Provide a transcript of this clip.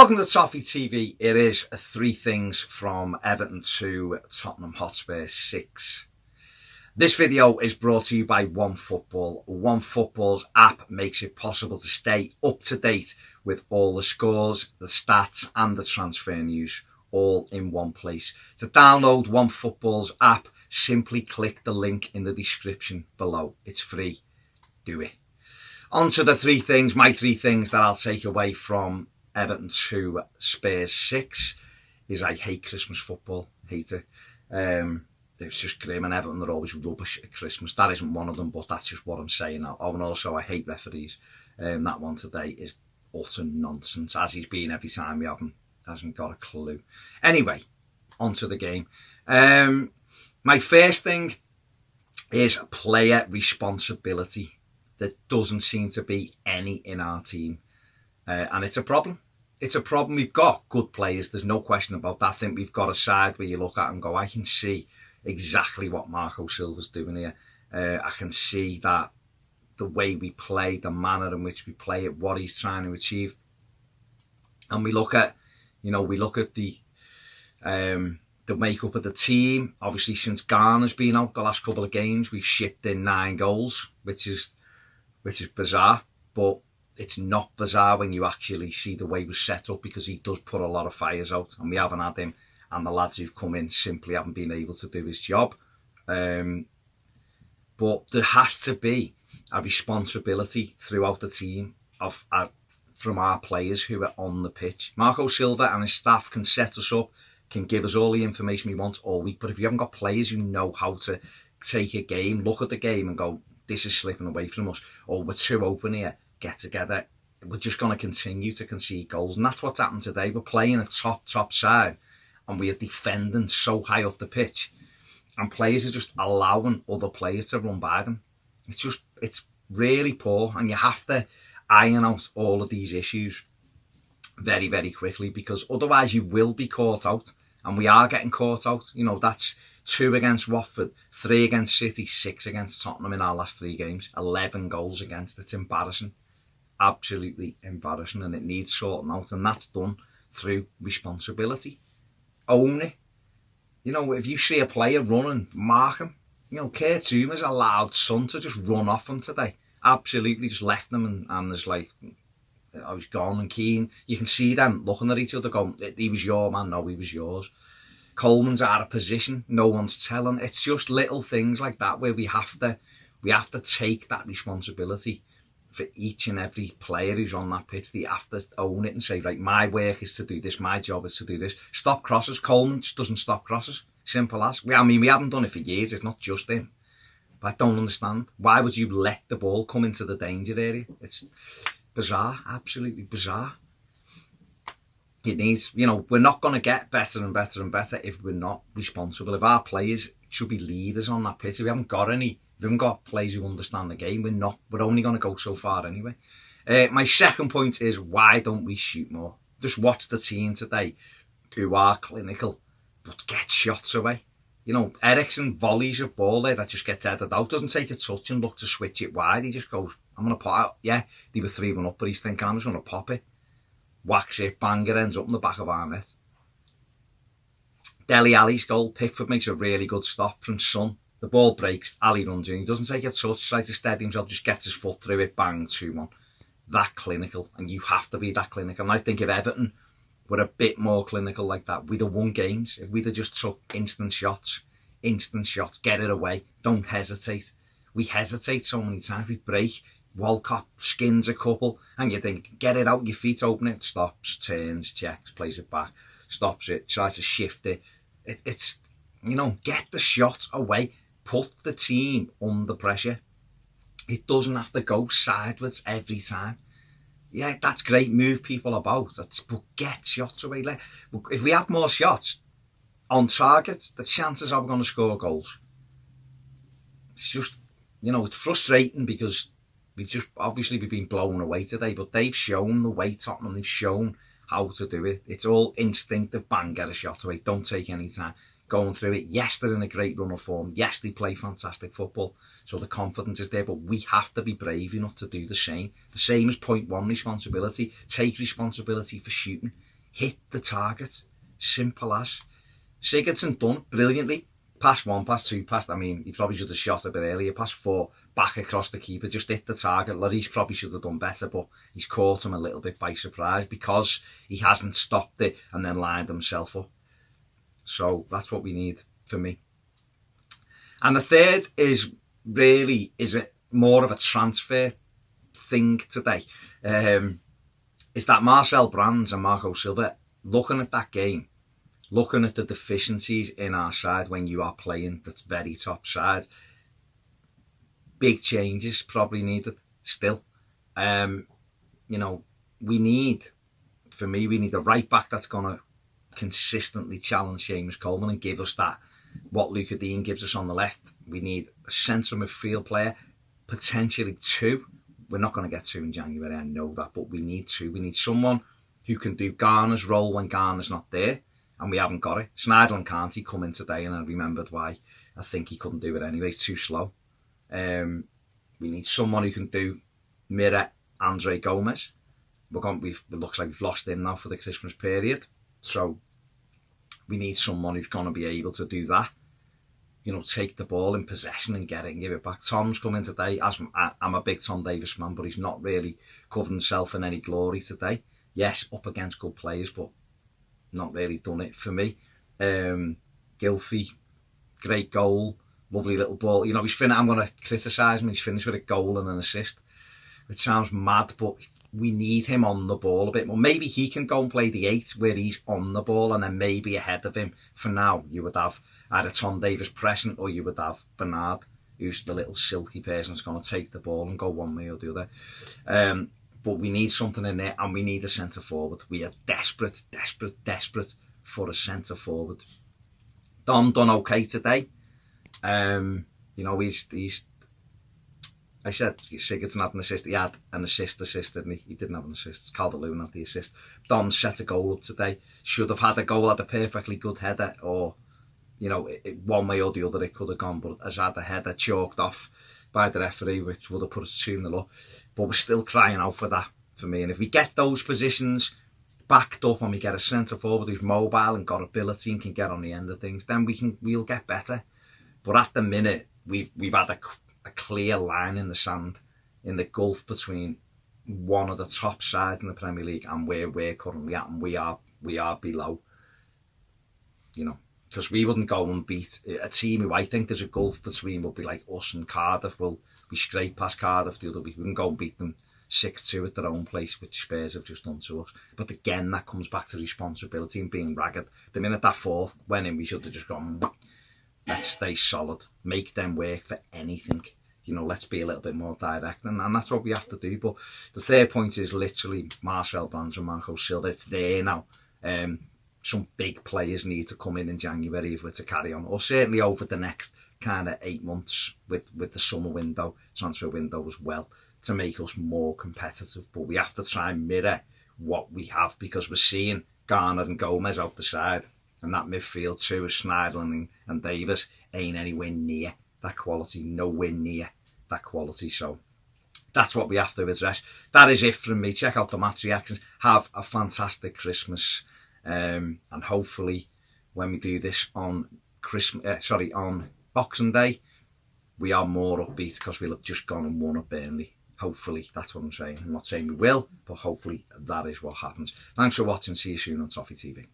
Welcome to Toffee TV. It is three things from Everton to Tottenham Hotspur 6. This video is brought to you by OneFootball. OneFootball's app makes it possible to stay up to date with all the scores, the stats and the transfer news all in one place. To download OneFootball's app, simply click the link in the description below. It's free. Do it. On to the three things, my three things that I'll take away from Everton to Spurs 6 is I hate Christmas football. Hate it. It's just grim, and Everton are always rubbish at Christmas. That isn't one of them, but that's just what I'm saying now. Oh, and also I hate referees. That one today is utter nonsense, as he's been every time we have him. Hasn't got a clue. Anyway, on to the game. My first thing is player responsibility. There doesn't seem to be any in our team. And it's a problem. It's a problem. We've got good players. There's no question about that. I think we've got a side where you look at and go, I can see exactly what Marco Silva's doing here. I can see that the way we play, the manner in which we play it, what he's trying to achieve. And we look at, the makeup of the team. Obviously, since Garner's been out the last couple of games, we've shipped in 9 goals, which is bizarre. But it's not bizarre when you actually see the way we're set up, because he does put a lot of fires out, and we haven't had him, and the lads who've come in simply haven't been able to do his job. But there has to be a responsibility throughout the team from our players who are on the pitch. Marco Silva and his staff can set us up, can give us all the information we want all week, but if you haven't got players who know how to take a game, look at the game and go, this is slipping away from us, or we're too open here, get together, we're just going to continue to concede goals. And that's what's happened today. We're playing a top side, and we are defending so high up the pitch, and players are just allowing other players to run by them. It's really poor, and you have to iron out all of these issues very, very quickly, because otherwise you will be caught out, and we are getting caught out. That's 2 against Watford, 3 against City, 6 against Tottenham in our last 3 games, 11 goals against. It's embarrassing. Absolutely embarrassing, and it needs sorting out, and that's done through responsibility. Own it. If you see a player running, mark him. Kurt Zouma's allowed Son to just run off him today. Absolutely, just left them, and there's like, I was gone, and Keane, you can see them looking at each other going, he was your man, no, he was yours. Coleman's out of position, no one's telling. It's just little things like that where we have to take that responsibility for each and every player who's on that pitch. They have to own it and say, right, my work is to do this, my job is to do this. Stop crosses. Coleman just doesn't stop crosses. Simple as. We haven't done it for years. It's not just him. But I don't understand. Why would you let the ball come into the danger area? It's bizarre, absolutely bizarre. It needs, we're not going to get better and better and better if we're not responsible. If our players should be leaders on that pitch, if we haven't got players who understand the game, we're only going to go so far anyway. My second point is, why don't we shoot more? Just watch the team today who are clinical but get shots away. Eriksen volleys a ball there that just gets headed out, doesn't take a touch and look to switch it wide. He just goes, I'm going to pop out. Yeah, they were 3-1 up, but he's thinking, I'm just going to pop it. Whacks it, banger, ends up in the back of our net. Dele Alli's goal, Pickford makes a really good stop from Son. The ball breaks, Ali runs in, he doesn't take a touch, tries to steady himself, just gets his foot through it, bang, 2-1. That clinical, and you have to be that clinical. And I think if Everton were a bit more clinical like that, we'd have won games. If we'd have just took instant shots, get it away, don't hesitate. We hesitate so many times, we break, Walcott skins a couple, and you think, get it out your feet, open it, stops, turns, checks, plays it back, stops it, tries to shift it. It's, get the shot away. Put the team under pressure. It doesn't have to go sideways every time. Yeah, that's great. Move people about. But get shots away. If we have more shots on target, the chances are we're going to score goals. It's just, it's frustrating because we've been blown away today, but they've shown the way, Tottenham. They've shown how to do it. It's all instinctive. Bang, get a shot away. Don't take any time. Going through it. Yes, they're in a great run of form. Yes, they play fantastic football. So the confidence is there, but we have to be brave enough to do the same. The same as point 1, responsibility. Take responsibility for shooting. hit the target. Simple as. Sigurdsson done brilliantly. Pass 1, pass 2, passed. I mean, he probably should have shot a bit earlier. Pass 4, back across the keeper, just hit the target. Lloris probably should have done better, but he's caught him a little bit by surprise because he hasn't stopped it and then lined himself up. So that's what we need for me. And the third is it more of a transfer thing today. Is that Marcel Brands and Marco Silva, looking at that game, looking at the deficiencies in our side when you are playing the very top side, big changes probably needed still. We need a right back that's going to consistently challenge Seamus Coleman and give us that, what Luca Dean gives us on the left. We need a centre midfield player, potentially 2. We're not going to get 2 in January, I know that, but we need 2. We need someone who can do Garner's role when Garner's not there, and we haven't got it. Schneiderlin can't. He come in today, and I remembered why. I think he couldn't do it anyway. He's too slow. We need someone who can mirror Andre Gomez. It looks like we've lost him now for the Christmas period. So we need someone who's going to be able to do that. Take the ball in possession and get it and give it back. Tom's come in today. I'm a big Tom Davis man, but he's not really covered himself in any glory today. Yes, up against good players, but not really done it for me. Gylfi, great goal, lovely little ball. He's finished. I'm going to criticise him. He's finished with a goal and an assist. It sounds mad, but we need him on the ball a bit more. Maybe he can go and play the 8 where he's on the ball, and then maybe ahead of him. For now, you would have either Tom Davis pressing, or you would have Bernard, who's the little silky person that's going to take the ball and go one way or the other. But we need something in there, and we need a centre forward. We are desperate for a centre forward. Dom done okay today. He's. I said Sigurdsson had an assist. He had an assist, didn't he? He didn't have an assist. Calvert-Lewin had the assist. Dom set a goal up today. Should have had a goal, had a perfectly good header, or one way or the other it could have gone, but has had a header chalked off by the referee, which would have put us 2-0 up. But we're still crying out for that, for me. And if we get those positions backed up and we get a centre forward who's mobile and got ability and can get on the end of things, then we'll get better. But at the minute, we've had a clear line in the sand, in the gulf between one of the top sides in the Premier League and where we're currently at, and we are below. Because we wouldn't go and beat a team who I think there's a gulf between, would be like us and Cardiff. We scrape past Cardiff the other week. We can go and beat them 6-2 at their own place, which Spurs have just done to us. But again, that comes back to responsibility and being ragged. The minute that 4th went in, we should have just gone, let's stay solid, make them work for anything. Let's be a little bit more direct, and that's what we have to do. But the third point is literally Marcel Brands and Marco Silva. It's there now. Some big players need to come in January if we're to carry on, or certainly over the next kind of 8 months with the summer window, transfer window as well, to make us more competitive. But we have to try and mirror what we have, because we're seeing Garner and Gomez out the side, and that midfield too of Schneiderlin and Davis ain't anywhere near that quality, nowhere near that quality. So that's what we have to address. That is it from me. Check out the match reactions. Have a fantastic Christmas, and hopefully when we do this on on Boxing Day, we are more upbeat because we'll have just gone and won at Burnley. Hopefully, that's what I'm saying. I'm not saying we will, but hopefully that is what happens. Thanks for watching. See you soon on Toffee TV.